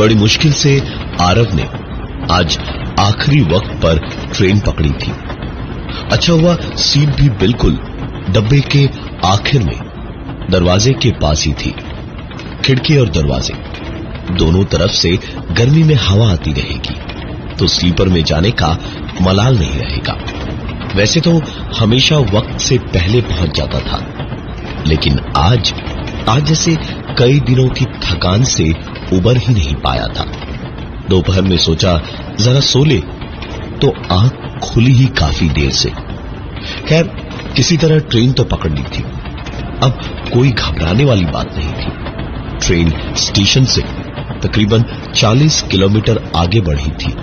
बड़ी मुश्किल से आरव ने आज आखिरी वक्त पर ट्रेन पकड़ी थी। अच्छा हुआ सीट भी बिल्कुल डब्बे के आखिर में दरवाजे के पास ही थी। खिड़की और दरवाजे दोनों तरफ से गर्मी में हवा आती रहेगी तो स्लीपर में जाने का मलाल नहीं रहेगा। वैसे तो हमेशा वक्त से पहले पहुंच जाता था, लेकिन आज जैसे कई दिनों की थकान से उबर ही नहीं पाया था। दोपहर में सोचा जरा सो ले तो आंख खुली ही काफी देर से। खैर किसी तरह ट्रेन तो पकड़ ली थी। अब कोई घबराने वाली बात नहीं थी। ट्रेन स्टेशन से तकरीबन 40 किलोमीटर आगे बढ़ी थी।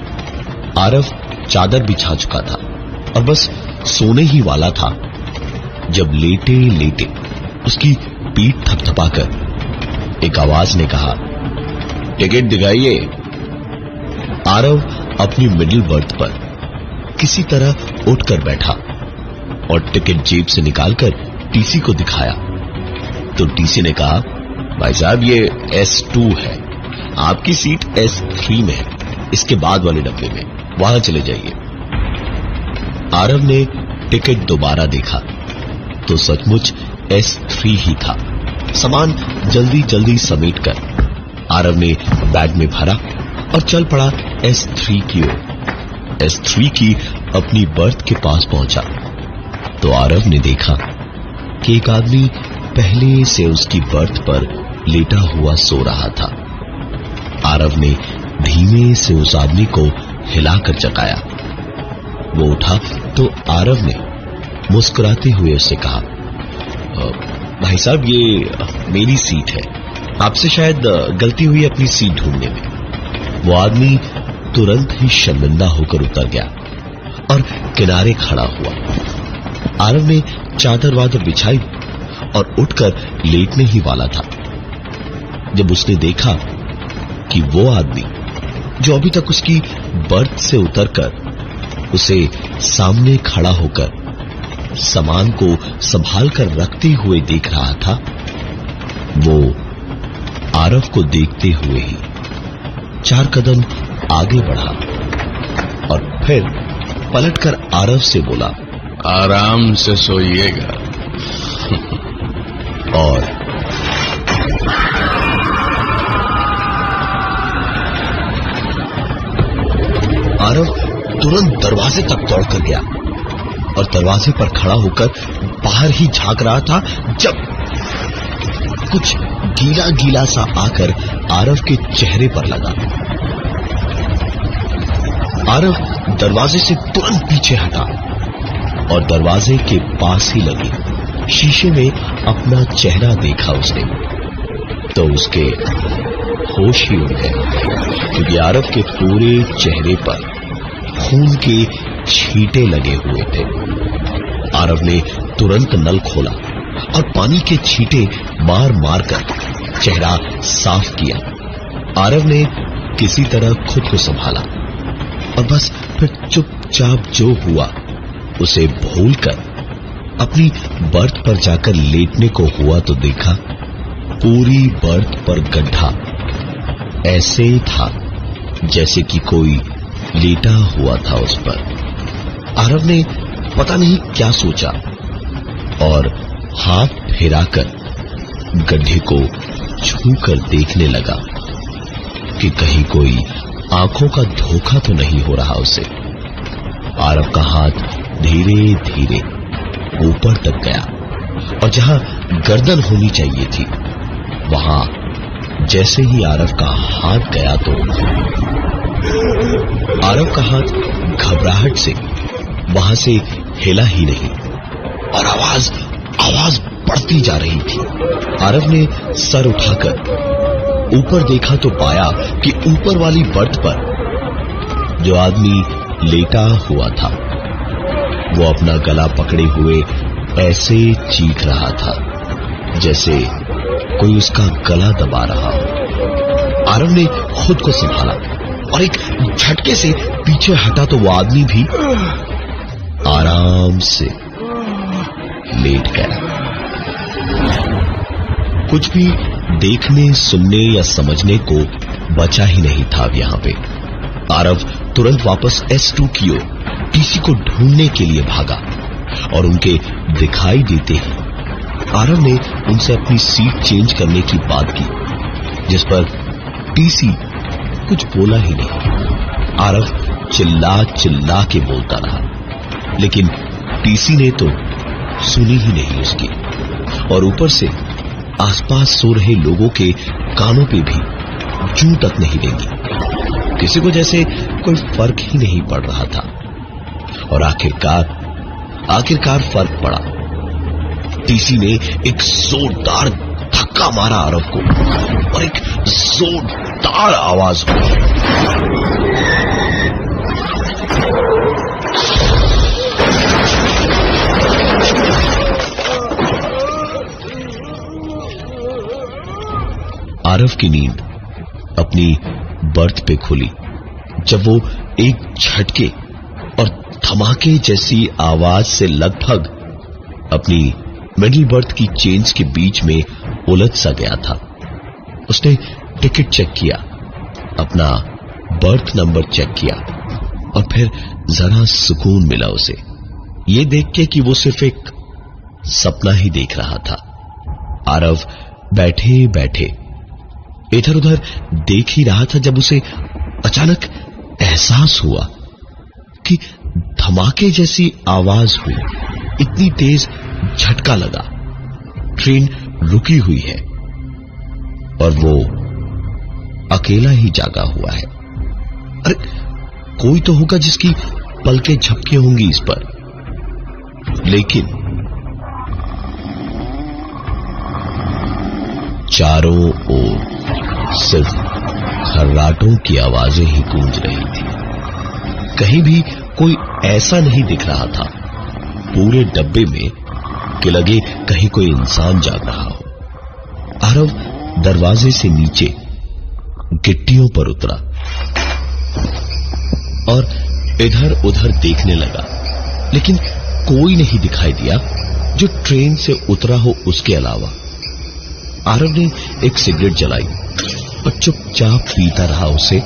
आरव चादर बिछा चुका था और बस सोने ही वाला था जब लेटे लेटे उसकी पीठ थपथपाकर एक आवाज ने कहा, टिकट दिखाइए। आरव अपनी मिडिल बर्थ पर किसी तरह उठकर बैठा और टिकट जेब से निकालकर टीसी को दिखाया तो टीसी ने कहा, भाई साहब ये S2 है, आपकी सीट S3 में है, इसके बाद वाले डब्बे में, वहां चले जाइए। आरव ने टिकट दोबारा देखा तो सचमुच S3 ही था। सामान जल्दी जल्दी समेटकर आरव ने बैग में भरा और चल पड़ा S3 की ओर। S3 की अपनी बर्थ के पास पहुंचा तो आरव ने देखा कि एक आदमी पहले से उसकी बर्थ पर लेटा हुआ सो रहा था। आरव ने धीमे से उस आदमी को हिलाकर जगाया। वो उठा तो आरव ने मुस्कुराते हुए उससे कहा, भाई साहब ये मेरी सीट है, आपसे शायद गलती हुई अपनी सीट ढूंढने में। वो आदमी तुरंत ही शर्मिंदा होकर उतर गया और किनारे खड़ा हुआ। आरव ने चादर वादर बिछाई और उठकर लेटने ही वाला था जब उसने देखा कि वो आदमी जो अभी तक उसकी बर्थ से उतरकर उसे सामने खड़ा होकर सामान को संभाल कर रखते हुए देख रहा था, वो आरव को देखते हुए ही 4 कदम आगे बढ़ा और फिर पलटकर आरव से बोला, आराम से सोइएगा। और आरव तुरंत दरवाजे तक दौड़कर गया और दरवाजे पर खड़ा होकर बाहर ही झांक रहा था जब कुछ गीला गीला सा आकर आरव के चेहरे पर लगा। आरव दरवाजे से तुरंत पीछे हटा और दरवाजे के पास ही लगे शीशे में अपना चेहरा देखा उसने तो उसके होश ही उड़ गए, क्योंकि आरव के पूरे चेहरे पर खून के छींटे लगे हुए थे। आरव ने तुरंत नल खोला और पानी के छींटे मार मार कर चेहरा साफ किया। आरव ने किसी तरह खुद को संभाला और बस फिर चुपचाप जो हुआ उसे भूलकर अपनी बर्थ पर जाकर लेटने को हुआ तो देखा पूरी बर्थ पर गड्ढा ऐसे था जैसे कि कोई लेटा हुआ था उस पर। आरव ने पता नहीं क्या सोचा और हाथ फेराकर गड्ढे को छूकर देखने लगा कि कहीं कोई आंखों का धोखा तो नहीं हो रहा उसे। आरव का हाथ धीरे धीरे ऊपर तक गया और जहां गर्दन होनी चाहिए थी वहां जैसे ही आरव का हाथ गया तो आरव का हाथ घबराहट से वहां से हिला ही नहीं और आवाज बढ़ती जा रही थी। आरव ने सर उठाकर ऊपर देखा तो पाया कि ऊपर वाली बर्थ पर जो आदमी लेटा हुआ था वो अपना गला पकड़े हुए ऐसे चीख रहा था जैसे कोई उसका गला दबा रहा हो। आरव ने खुद को संभाला और एक झटके से पीछे हटा तो वो आदमी भी आराम से लेट गया। कुछ भी देखने सुनने या समझने को बचा ही नहीं था अब यहां पे। आरव तुरंत वापस S2 की ओर टीसी को ढूंढने के लिए भागा और उनके दिखाई देते ही आरव ने उनसे अपनी सीट चेंज करने की बात की, जिस पर टीसी कुछ बोला ही नहीं। आरव चिल्ला चिल्ला के बोलता रहा, लेकिन टीसी ने तो सुनी ही नहीं उसकी, और ऊपर से आसपास सो रहे लोगों के कानों पे भी जूं तक नहीं देंगी। किसी को जैसे कोई फर्क ही नहीं पड़ रहा था। और आखिरकार फर्क पड़ा। टीसी ने एक जोरदार धक्का मारा आरव को और एक जोरदार आवाज हुई। आरव की नींद अपनी बर्थ पे खुली जब वो एक झटके और धमाके जैसी आवाज से लगभग अपनी मिडिल बर्थ की चेन्स के बीच में उलझ सा गया था। उसने टिकट चेक किया, अपना बर्थ नंबर चेक किया और फिर जरा सुकून मिला उसे ये देख के कि वो सिर्फ एक सपना ही देख रहा था। आरव बैठे बैठे इधर उधर देख ही रहा था जब उसे अचानक एहसास हुआ कि धमाके जैसी आवाज हुई, इतनी तेज झटका लगा। ट्रेन रुकी हुई है और वो अकेला ही जागा हुआ है। अरे कोई तो होगा जिसकी पलकें झपकी होंगी इस पर, लेकिन चारों ओर सिर्फ खर्राटों की आवाजें ही गूंज रही थी। कहीं भी कोई ऐसा नहीं दिख रहा था पूरे डब्बे में कि लगे कहीं कोई इंसान जाग रहा हो। आरव दरवाजे से नीचे गिट्टियों पर उतरा और इधर उधर देखने लगा, लेकिन कोई नहीं दिखाई दिया जो ट्रेन से उतरा हो उसके अलावा। आरव ने एक सिगरेट जलाई और चुपचाप पीता रहा उसे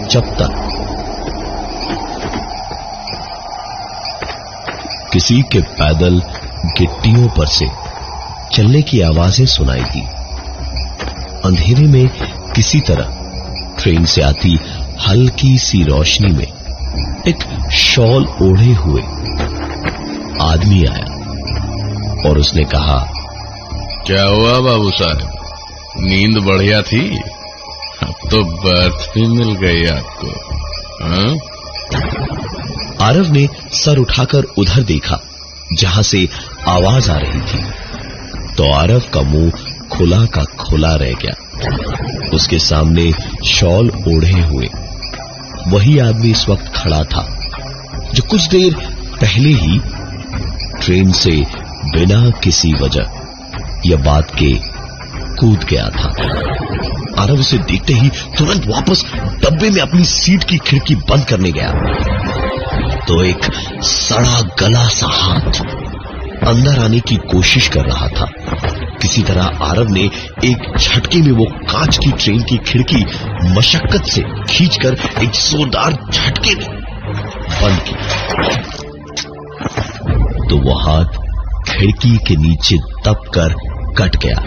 जब तक किसी के पैदल गिट्टियों पर से चलने की आवाजें सुनाई दी। अंधेरे में किसी तरह ट्रेन से आती हल्की सी रोशनी में एक शॉल ओढ़े हुए आदमी आया और उसने कहा, क्या हुआ बाबू साहब, नींद बढ़िया थी? अब तो बर्थ भी मिल गई आपको। हाँ? आरव ने सर उठाकर उधर देखा जहां से आवाज आ रही थी, तो आरव का मुंह खुला का खुला रह गया। उसके सामने शॉल ओढ़े हुए वही आदमी इस वक्त खड़ा था जो कुछ देर पहले ही ट्रेन से बिना किसी वजह या बात के कूद गया था। आरव उसे देखते ही तुरंत वापस डब्बे में अपनी सीट की खिड़की बंद करने गया, तो एक सड़ा गला सा हाथ अंदर आने की कोशिश कर रहा था। किसी तरह आरव ने एक झटके में वो कांच की ट्रेन की खिड़की मशक्कत से खींचकर एक जोरदार झटके में बंद की, तो वो हाथ खिड़की के नीचे दबकर कट गया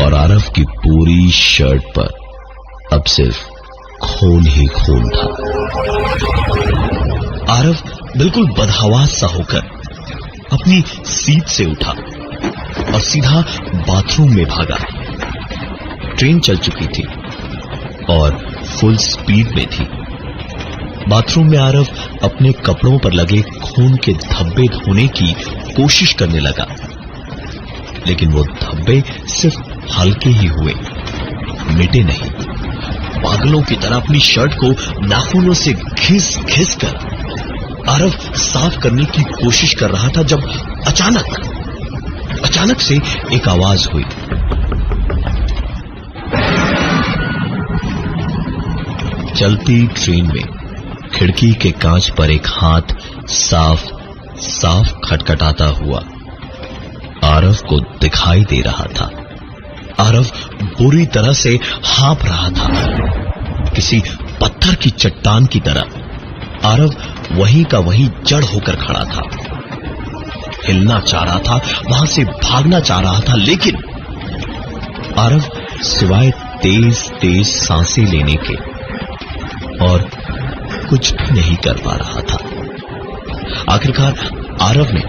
और आरव की पूरी शर्ट पर अब सिर्फ खून ही खून था। आरव बिल्कुल बदहवास सा होकर अपनी सीट से उठा और सीधा बाथरूम में भागा। ट्रेन चल चुकी थी और फुल स्पीड में थी। बाथरूम में आरव अपने कपड़ों पर लगे खून के धब्बे धोने की कोशिश करने लगा, लेकिन वो धब्बे सिर्फ हल्के ही हुए, मिटे नहीं। पागलों की तरह अपनी शर्ट को नाखूनों से घिस घिस कर आरव साफ करने की कोशिश कर रहा था जब अचानक से एक आवाज हुई। चलती ट्रेन में खिड़की के कांच पर एक हाथ साफ साफ खटखटाता हुआ आरव को दिखाई दे रहा था। आरव बुरी तरह से हाँफ रहा था, किसी पत्थर की चट्टान की तरह। आरव वहीं का वहीं जड़ होकर खड़ा था, हिलना चाह रहा था, वहां से भागना चाह रहा था, लेकिन आरव सिवाय तेज तेज सांसें लेने के और कुछ भी नहीं कर पा रहा था। आखिरकार आरव ने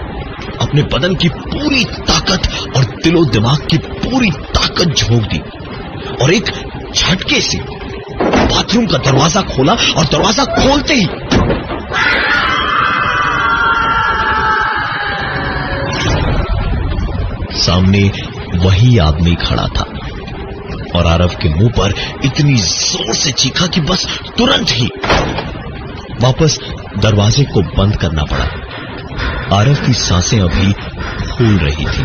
अपने बदन की पूरी ताकत और दिलो दिमाग की पूरी ताकत झोंक दी और एक झटके से बाथरूम का दरवाजा खोला और दरवाजा खोलते ही सामने वही आदमी खड़ा था और आरव के मुंह पर इतनी जोर से चीखा कि बस तुरंत ही वापस दरवाजे को बंद करना पड़ा। आरव की सांसें अभी फूल रही थी,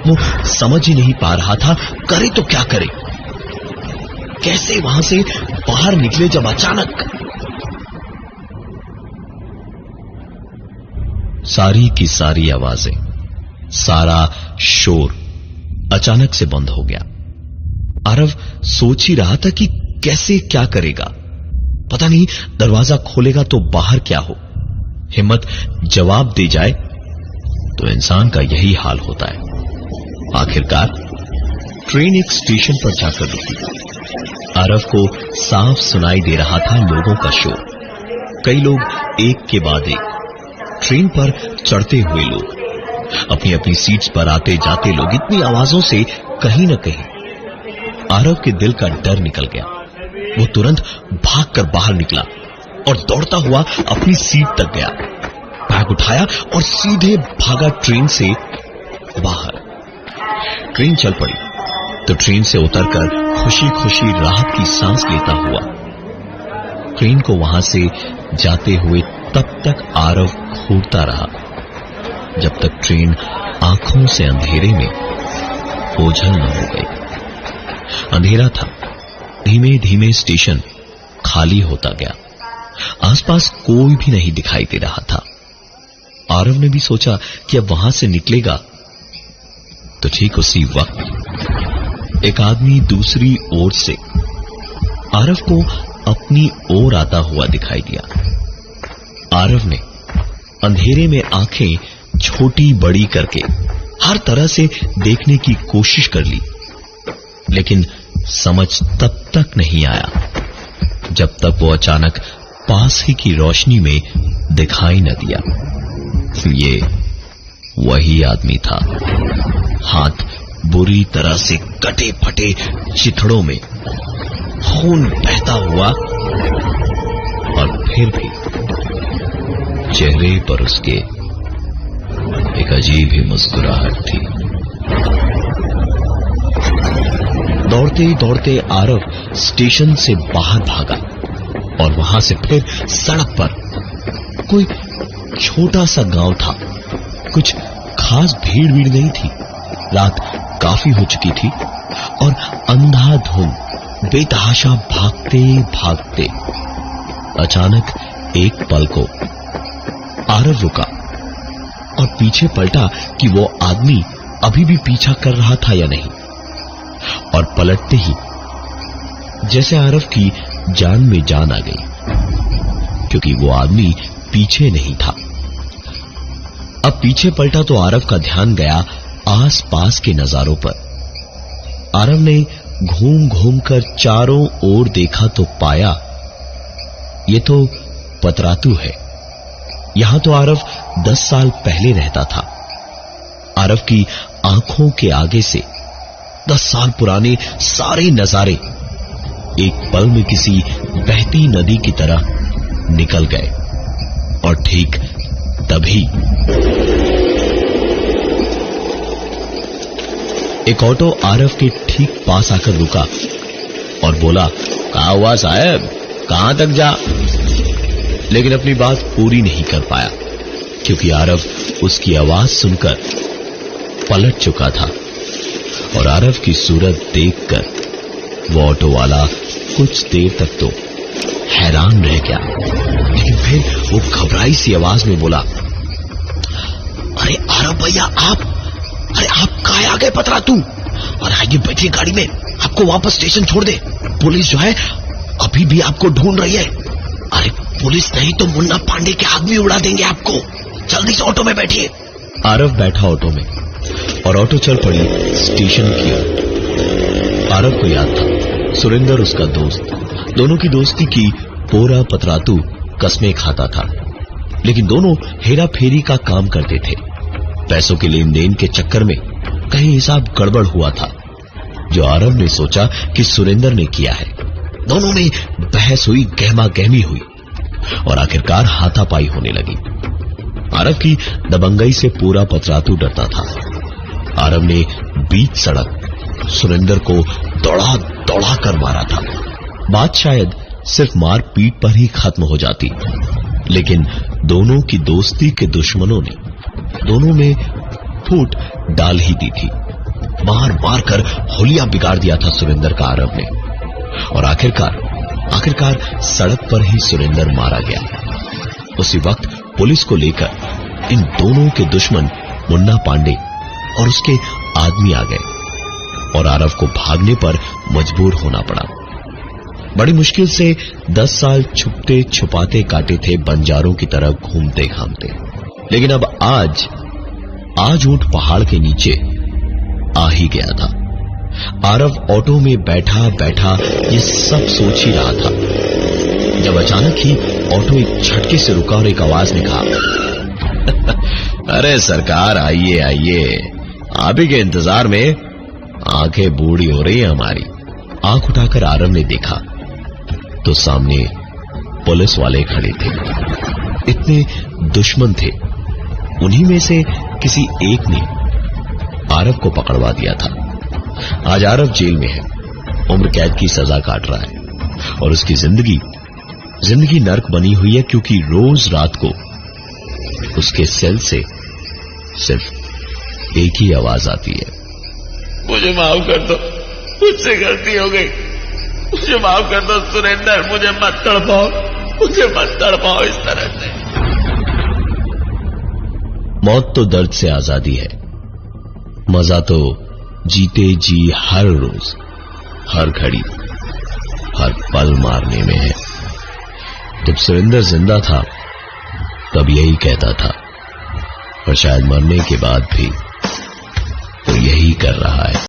वो समझ ही नहीं पा रहा था करे तो क्या करे, कैसे वहां से बाहर निकले, जब अचानक सारी की सारी आवाजें, सारा शोर अचानक से बंद हो गया। आरव सोच ही रहा था कि कैसे क्या करेगा, पता नहीं दरवाजा खोलेगा तो बाहर क्या हो, हिम्मत जवाब दे जाए तो इंसान का यही हाल होता है। आखिरकार ट्रेन एक स्टेशन पर जाकर रुकी। आरव को साफ सुनाई दे रहा था लोगों का शोर, कई लोग एक के बाद एक, ट्रेन पर चढ़ते हुए लोग, अपनी अपनी सीट्स पर आते जाते लोग, इतनी आवाजों से कहीं न कहीं आरव के दिल का डर निकल गया। वो तुरंत भागकर बाहर निकला और दौड़ता हुआ अपनी सीट तक गया, बैग उठाया और सीधे भागा ट्रेन से बाहर। ट्रेन चल पड़ी तो ट्रेन से उतरकर खुशी खुशी राहत की सांस लेता हुआ ट्रेन को वहां से जाते हुए तब तक आरव घूरता रहा जब तक ट्रेन आंखों से अंधेरे में ओझल न हो गई। अंधेरा था, धीमे धीमे स्टेशन खाली होता गया, आसपास कोई भी नहीं दिखाई दे रहा था। आरव ने भी सोचा कि अब वहां से निकलेगा तो ठीक उसी वक्त एक आदमी दूसरी ओर से आरव को अपनी ओर आता हुआ दिखाई दिया। आरव ने अंधेरे में आंखें छोटी बड़ी करके हर तरह से देखने की कोशिश कर ली, लेकिन समझ तब तक नहीं आया जब तक वो अचानक पास ही की रोशनी में दिखाई न दिया। ये वही आदमी था, हाथ बुरी तरह से कटे फटे चिथड़ों में, खून बहता हुआ, और फिर भी चेहरे पर उसके एक अजीब ही मुस्कुराहट थी। दौड़ते दौड़ते आरव स्टेशन से बाहर भागा और वहां से फिर सड़क पर। कोई छोटा सा गांव था, कुछ खास भीड़ नहीं थी, रात काफी हो चुकी थी और अंधाधुंध बेतहाशा भागते भागते अचानक एक पल को आरव रुका और पीछे पलटा कि वो आदमी अभी भी पीछा कर रहा था या नहीं, और पलटते ही जैसे आरव की जान में जान आ गई, क्योंकि वो आदमी पीछे नहीं था। अब पीछे पलटा तो आरव का ध्यान गया आस-पास के नजारों पर। आरव ने घूम घूम कर चारों ओर देखा तो पाया ये तो पतरातू है। यहां तो आरव 10 साल पहले रहता था। आरव की आंखों के आगे से 10 साल पुराने सारे नजारे एक पल में किसी बहती नदी की तरह निकल गए, और ठीक तभी एक ऑटो आरव के ठीक पास आकर रुका और बोला, कहां हुआ साहब, कहां तक जा? लेकिन अपनी बात पूरी नहीं कर पाया, क्योंकि आरव उसकी आवाज सुनकर पलट चुका था, और आरव की सूरत देखकर वो ऑटो वाला कुछ देर तक तो हैरान रह गया, लेकिन फिर वो घबराई सी आवाज में बोला, अरे आरव भैया, आप कहां आ गए पतरातू? और आइए बैठिए गाड़ी में, आपको वापस स्टेशन छोड़ दे। पुलिस जो है अभी भी आपको ढूंढ रही है। अरे पुलिस नहीं तो मुन्ना पांडे के आदमी उड़ा देंगे आपको। जल्दी से ऑटो में बैठिए। आरव बैठा ऑटो में और ऑटो चल पड़ी स्टेशन की ओर। आरव को याद था सुरेंद्र उसका दोस्त, दोनों की दोस्ती की पोरा पतरातू कस्में खाता था, लेकिन दोनों हेरा फेरी का काम करते थे। पैसों के लेन देन के चक्कर में कहीं हिसाब गड़बड़ हुआ था, जो आरव ने सोचा कि सुरेंद्र ने किया है। दोनों में बहस हुई, गहमा गहमी हुई और आखिरकार हाथापाई होने लगी। आरव की दबंगई से पूरा पतरातू डरता था। आरव ने बीच सड़क सुरेंद्र को दौड़ा दौड़ा कर मारा था। बात शायद सिर्फ मार पीट पर ही खत्म हो जाती, लेकिन दोनों की दोस्ती के दुश्मनों ने दोनों में फूट डाल ही दी थी। मार मार कर होलिया बिगाड़ दिया था सुरेंद्र का आरव ने, और आखिरकार सड़क पर ही सुरेंद्र मारा गया। उसी वक्त पुलिस को लेकर इन दोनों के दुश्मन मुन्ना पांडे और उसके आदमी आ गए और आरव को भागने पर मजबूर होना पड़ा। बड़ी मुश्किल से 10 साल छुपते छुपाते काटे थे बंजारों की तरह घूमते घामते, लेकिन अब आज ऊंट पहाड़ के नीचे आ ही गया था। आरव ऑटो में बैठा बैठा ये सब सोच ही रहा था, जब अचानक ही ऑटो एक झटके से रुका और एक आवाज ने कहा, अरे सरकार आइए आइए, आप ही के इंतजार में आंखें बूढ़ी हो रही है हमारी। आंख उठाकर आरव ने देखा तो सामने पुलिस वाले खड़े थे। इतने दुश्मन थे, उन्हीं में से किसी एक ने आरव को पकड़वा दिया था। आज आरव जेल में है, उम्र कैद की सजा काट रहा है और उसकी जिंदगी नर्क बनी हुई है, क्योंकि रोज रात को उसके सेल से सिर्फ एक ही आवाज आती है, मुझे माफ कर दो, मुझसे गलती हो गई, मुझे माफ कर दो सुरेंद्र, मुझे मत तड़पाओ इस तरह से। मौत तो दर्द से आजादी है, मजा तो जीते जी हर रोज, हर घड़ी, हर पल मारने में है। जब सुरेंद्र जिंदा था तब यही कहता था, और शायद मरने के बाद भी वो यही कर रहा है।